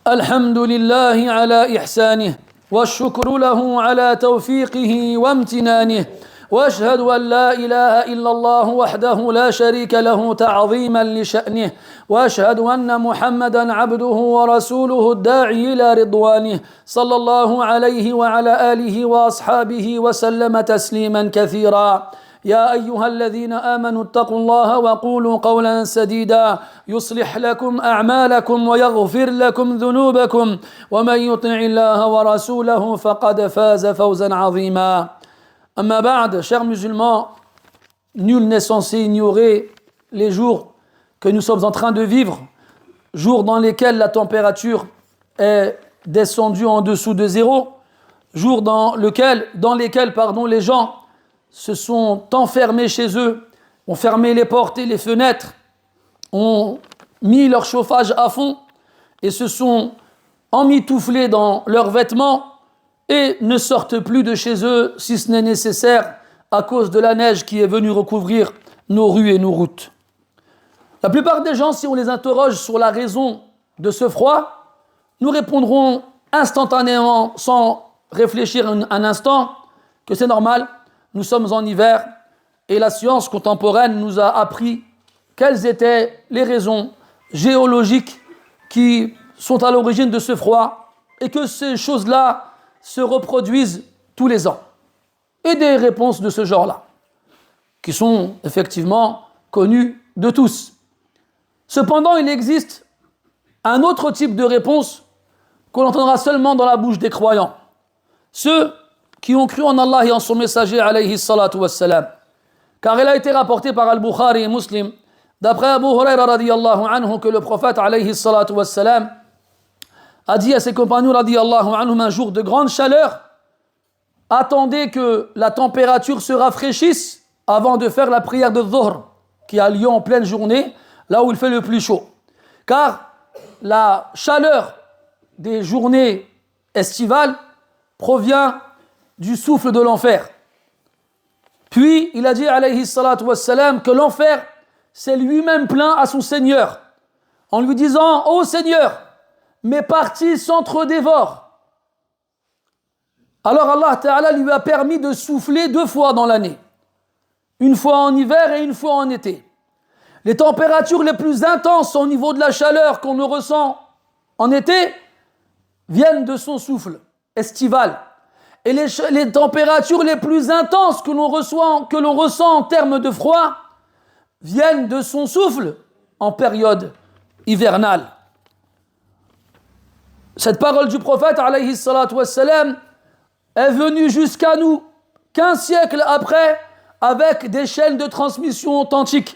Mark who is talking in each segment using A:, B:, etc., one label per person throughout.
A: الحمد لله على إحسانه والشكر له على توفيقه وامتنانه وأشهد أن لا إله إلا الله وحده لا شريك له تعظيما لشأنه وأشهد أن محمدا عبده ورسوله الداعي إلى رضوانه صلى الله عليه وعلى آله وأصحابه وسلم تسليما كثيرا يا أيها الذين آمنوا اتقوا الله وقولوا قولا سديدا يصلح لكم أعمالكم ويغفر لكم ذنوبكم ومن يطع الله ورسوله فقد فاز فوزا عظيما أما بعد, chers musulmans, nul n'est censé ignorer les jours que nous sommes en train de vivre, jours dans lesquels la température est descendue en dessous de zéro, jours dans lesquels les gens se sont enfermés chez eux, ont fermé les portes et les fenêtres, ont mis leur chauffage à fond et se sont emmitouflés dans leurs vêtements et ne sortent plus de chez eux si ce n'est nécessaire à cause de la neige qui est venue recouvrir nos rues et nos routes. La plupart des gens, si on les interroge sur la raison de ce froid, nous répondront instantanément, sans réfléchir un instant, que c'est normal. Nous sommes en hiver et la science contemporaine nous a appris quelles étaient les raisons géologiques qui sont à l'origine de ce froid et que ces choses-là se reproduisent tous les ans. Et des réponses de ce genre-là, qui sont effectivement connues de tous. Cependant, il existe un autre type de réponse qu'on entendra seulement dans la bouche des croyants. Ceux qui ont cru en Allah et en son messager alayhi salatu wassalam. Car il a été rapporté par Al-Bukhari et Muslim, d'après Abu Huraira radiyallahu anhu, que le prophète alayhi salatu wassalam a dit à ses compagnons radiyallahu anhum un jour de grande chaleur: attendez que la température se rafraîchisse avant de faire la prière de Dhuhr, qui a lieu en pleine journée, là où il fait le plus chaud. Car la chaleur des journées estivales provient du souffle de l'enfer. Puis il a dit alayhi salatu wassalam que l'enfer s'est lui-même plaint à son Seigneur en lui disant: ô Seigneur, mes parties s'entre-dévorent. Alors Allah Ta'ala lui a permis de souffler 2 fois dans l'année, une fois en hiver et une fois en été. Les températures les plus intenses au niveau de la chaleur qu'on ne ressent en été viennent de son souffle estival. Et les températures les plus intenses que l'on ressent en termes de froid viennent de son souffle en période hivernale. Cette parole du prophète alayhi salatu wassalam est venue jusqu'à nous 15 siècles après, avec des chaînes de transmission authentiques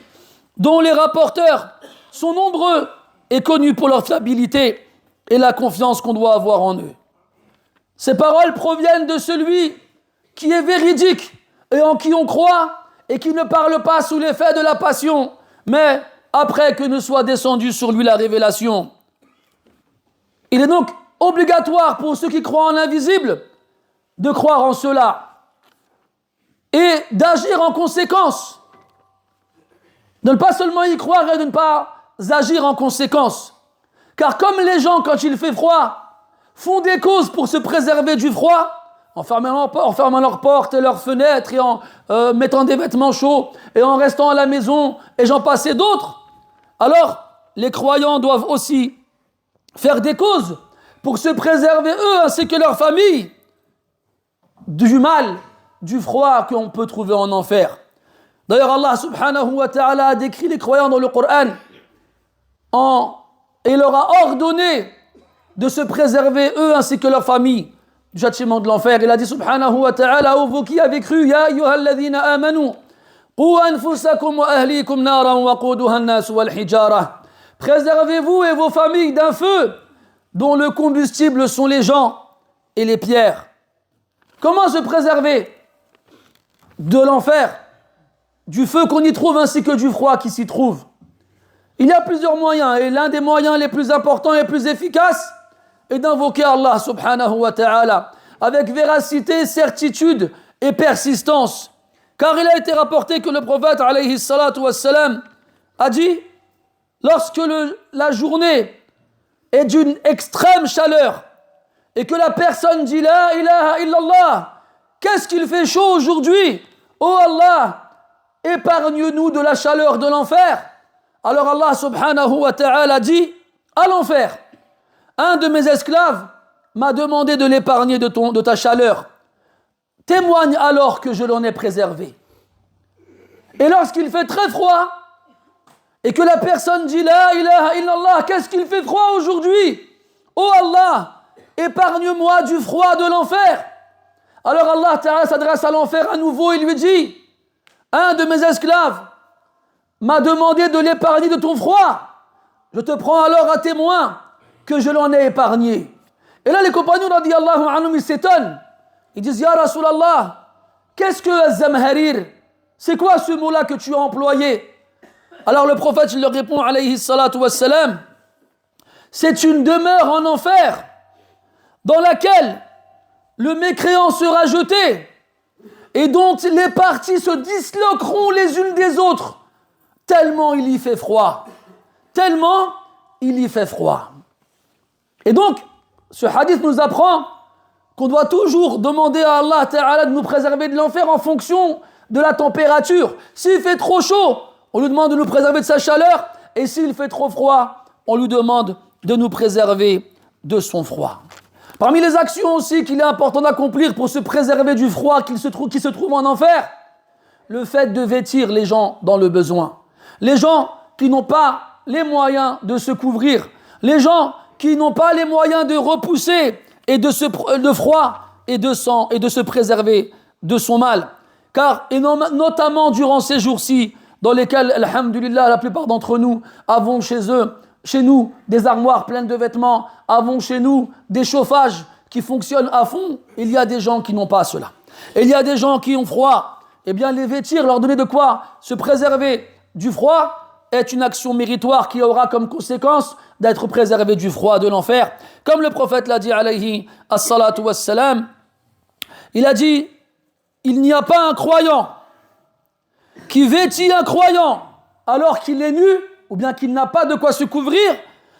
A: dont les rapporteurs sont nombreux et connus pour leur fiabilité et la confiance qu'on doit avoir en eux. Ces paroles proviennent de celui qui est véridique et en qui on croit et qui ne parle pas sous l'effet de la passion, mais après que ne soit descendue sur lui la révélation. Il est donc obligatoire pour ceux qui croient en l'invisible de croire en cela et d'agir en conséquence. De ne pas seulement y croire et de ne pas agir en conséquence. Car comme les gens, quand il fait froid, font des causes pour se préserver du froid, en fermant leurs portes et leurs fenêtres et en mettant des vêtements chauds et en restant à la maison et j'en passe et d'autres, alors les croyants doivent aussi faire des causes pour se préserver eux ainsi que leur famille du mal, du froid qu'on peut trouver en enfer. D'ailleurs, Allah subhanahu wa ta'ala a décrit les croyants dans le Coran et leur a ordonné de se préserver eux ainsi que leur famille du châtiment de l'enfer. Il a dit subhanahu wa ta'ala: ô vous qui avez cru, ya ayyuhalladhina amanu, qu anfusakum wa ahlikum naran waquduha an-nas wal hijara. Préservez-vous et vos familles d'un feu dont le combustible sont les gens et les pierres. Comment se préserver de l'enfer, du feu qu'on y trouve ainsi que du froid qui s'y trouve? Il y a plusieurs moyens et l'un des moyens les plus importants et les plus efficaces est d'invoquer Allah subhanahu wa ta'ala avec véracité, certitude et persistance. Car il a été rapporté que le prophète alayhi salatu wassalam a dit: lorsque la journée est d'une extrême chaleur et que la personne dit La ilaha illallah, qu'est-ce qu'il fait chaud aujourd'hui? Oh Allah, épargne-nous de la chaleur de l'enfer. Alors Allah subhanahu wa ta'ala dit à l'enfer, un de mes esclaves m'a demandé de l'épargner de ta chaleur. Témoigne alors que je l'en ai préservé. Et lorsqu'il fait très froid, et que la personne dit La ilaha illallah, qu'est-ce qu'il fait froid aujourd'hui? Oh Allah, épargne-moi du froid de l'enfer. Alors Allah Ta'ala s'adresse à l'enfer à nouveau et lui dit un de mes esclaves m'a demandé de l'épargner de ton froid. Je te prends alors à témoin que je l'en ai épargné. Et là les compagnons radiyallahu anhum ils s'étonnent. Ils disent Ya Rasulallah, qu'est-ce que Zamharir? C'est quoi ce mot-là que tu as employé? Alors le prophète il leur répond alayhi salatu wassalam, c'est une demeure en enfer dans laquelle le mécréant sera jeté et dont les parties se disloqueront les unes des autres tellement il y fait froid. Tellement il y fait froid. Et donc, ce hadith nous apprend qu'on doit toujours demander à Allah Ta'ala de nous préserver de l'enfer en fonction de la température. S'il fait trop chaud, on lui demande de nous préserver de sa chaleur, et s'il fait trop froid, on lui demande de nous préserver de son froid. Parmi les actions aussi qu'il est important d'accomplir pour se préserver du froid qui se trouve en enfer, le fait de vêtir les gens dans le besoin. Les gens qui n'ont pas les moyens de se couvrir, les gens qui n'ont pas les moyens de repousser et de froid et de sang et de se préserver de son mal. Car, et notamment durant ces jours-ci, dans lesquels, alhamdulillah, la plupart d'entre nous avons chez nous, des armoires pleines de vêtements, avons chez nous des chauffages qui fonctionnent à fond, il y a des gens qui n'ont pas cela. Et il y a des gens qui ont froid. Eh bien, les vêtir, leur donner de quoi se préserver du froid est une action méritoire qui aura comme conséquence d'être préservé du froid de l'enfer. Comme le prophète l'a dit, alayhi as-salatu was-salam, il a dit, il n'y a pas un croyant qui vêtit un croyant alors qu'il est nu, ou bien qu'il n'a pas de quoi se couvrir,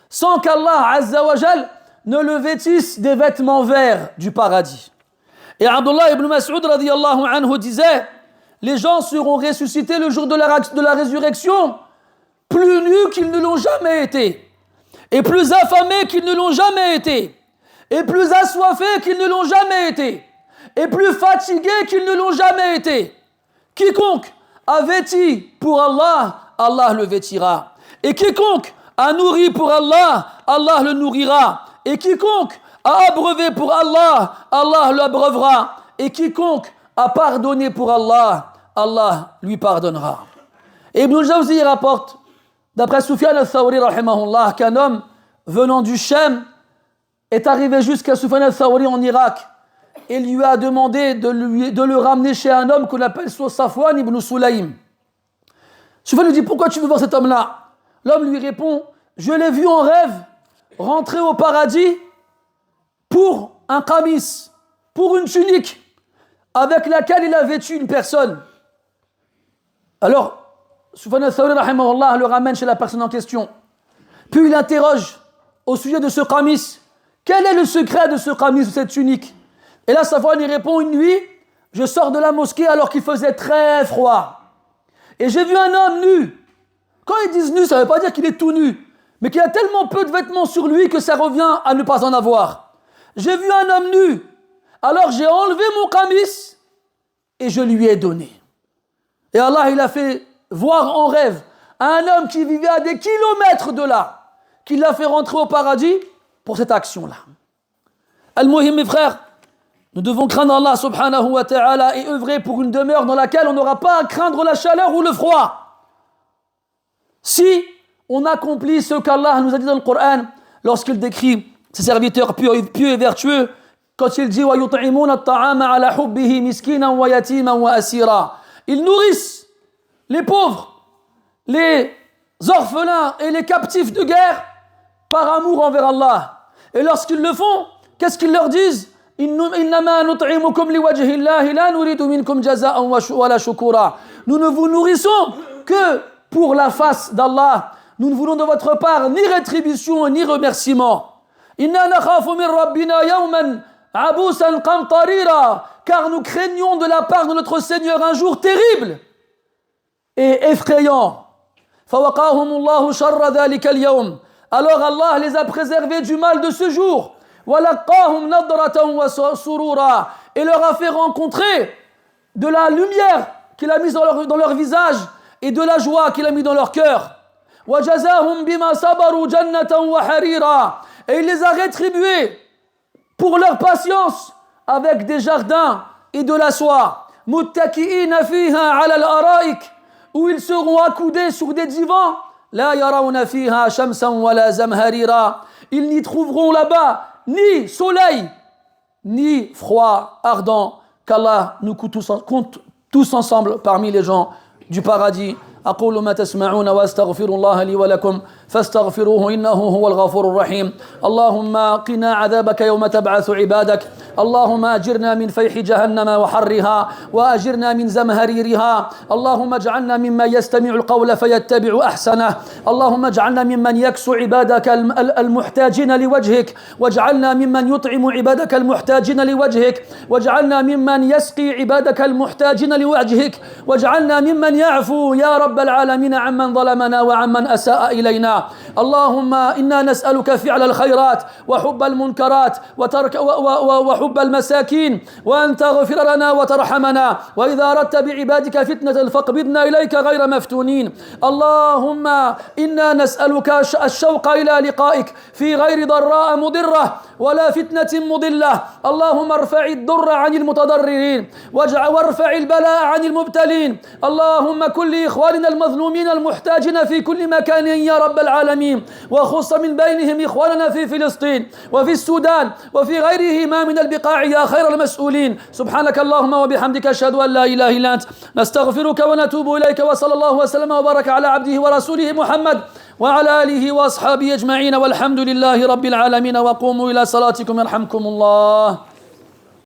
A: sans qu'Allah Azza wa Jal ne le vêtisse des vêtements verts du paradis. Et Abdullah ibn Mas'ud radiyallahu anhu disait, les gens seront ressuscités le jour de la résurrection plus nus qu'ils ne l'ont jamais été, et plus affamés qu'ils ne l'ont jamais été, et plus assoiffés qu'ils ne l'ont jamais été, et plus fatigués qu'ils ne l'ont jamais été. Quiconque a vêti pour Allah, Allah le vêtira. Et quiconque a nourri pour Allah, Allah le nourrira. Et quiconque a abreuvé pour Allah, Allah l'abreuvera. Et quiconque a pardonné pour Allah, Allah lui pardonnera. Et Ibn al-Jawzi rapporte, d'après Sufyan al-Thawri rahimahullah, qu'un homme venant du Shem est arrivé jusqu'à Sufyan al-Thawri en Irak et lui a demandé de le ramener chez un homme qu'on appelle Safwan ibn Sulaym. Sufyan lui dit, pourquoi tu veux voir cet homme-là? L'homme lui répond, je l'ai vu en rêve rentrer au paradis pour un qamis, pour une tunique avec laquelle il a vêtu une personne. Alors, Sufyan al-Thawri rahimahullah le ramène chez la personne en question. Puis il interroge au sujet de ce qamis, quel est le secret de ce qamis, de cette tunique? Et là, Safwan, il répond, une nuit, je sors de la mosquée alors qu'il faisait très froid. Et j'ai vu un homme nu. Quand ils disent nu, ça ne veut pas dire qu'il est tout nu, mais qu'il a tellement peu de vêtements sur lui que ça revient à ne pas en avoir. J'ai vu un homme nu. Alors j'ai enlevé mon qamis et je lui ai donné. Et Allah, il a fait voir en rêve à un homme qui vivait à des kilomètres de là, qu'il l'a fait rentrer au paradis pour cette action-là. Al-Muhim, mes frères, nous devons craindre Allah subhanahu wa ta'ala et œuvrer pour une demeure dans laquelle on n'aura pas à craindre la chaleur ou le froid. Si on accomplit ce qu'Allah nous a dit dans le Coran, lorsqu'il décrit ses serviteurs pieux et vertueux, quand il dit وَيُطْعِمُونَ الطَّعَامَ عَلَى حُبِّهِ مِسْكِينًا وَيَتِيمًا وَأَسِيرًا, ils nourrissent les pauvres, les orphelins et les captifs de guerre par amour envers Allah. Et lorsqu'ils le font, qu'est-ce qu'ils leur disent? إِنَّمَا نُطْعِمُكُمْ لِوَجْهِ اللَّهِ لَا نُرِيدُ مِنْكُمْ جَزَاءً وَلَا شُكُورًا. Nous ne vous nourrissons que pour la face d'Allah. nous ne voulons de votre part ni rétribution ni remerciement. Inna nakhafu min rabbina yawman abousan qamtarira, car nous craignons de la part de notre Seigneur un jour terrible et effrayant. فوقاهم الله شر ذلك اليوم. Alors Allah les a préservés du mal de ce jour. وَلَقَّاهُمْ نَضْرَةً وَسُرُورًا, et leur a fait rencontrer de la lumière qu'il a mise dans leur visage et de la joie qu'il a mis dans leur cœur. وَجَزَاهُمْ بِمَا صَبَرُوا جَنَّةً وَحَرِيرًا, et il les a rétribués pour leur patience avec des jardins et de la soie. مُتَّكِئِينَ فِيهَا عَلَى الْأَرَائِكِ, où ils seront accoudés sur des divans. لا يرون فيها شمسا ولا زمهريرا, ils n'y trouveront là-bas ni soleil ni froid ardent. Qu'Allah nous compte tous ensemble parmi les gens du paradis. أقول ما تسمعون وأستغفر الله لي ولكم فاستغفروه إنه هو الغفور الرحيم. اللهم قنا عذابك يوم تبعث عبادك. اللهم أجرنا من فيح جهنم وحرها وأجرنا من زمهريرها. اللهم اجعلنا ممن يستمع القول فيتبع أحسنه. اللهم اجعلنا ممن يكسو عبادك المحتاجين لوجهك، واجعلنا ممن يطعم عبادك المحتاجين لوجهك، واجعلنا ممن يسقي عبادك المحتاجين لوجهك، واجعلنا ممن يعفو يا رب العالمين عمن ظلمنا وعمن أساء إلينا. اللهم إنا نسألك فعل الخيرات وحب المنكرات وحب المساكين، وأن تغفر لنا وترحمنا، وإذا أردت بعبادك فتنة فاقبضنا إليك غير مفتونين. اللهم إنا نسألك الشوق إلى لقائك في غير ضراء مضرة ولا فتنة مضلة. اللهم ارفع الضر عن المتضررين وارفع البلاء عن المبتلين. اللهم كن لإخواننا المظلومين المحتاجين في كل مكان يا رب العالمين، وخص من بينهم إخواننا في فلسطين وفي السودان وفي غيرهما من البقاع يا خير المسؤولين. سبحانك اللهم وبحمدك أشهد أن لا إله إلا أنت، نستغفرك ونتوب إليك. وصلى الله وسلم وبارك على عبده ورسوله محمد وعلى آله وأصحابه أجمعين، والحمد لله رب العالمين. وقوموا إلى صلاتكم يرحمكم الله.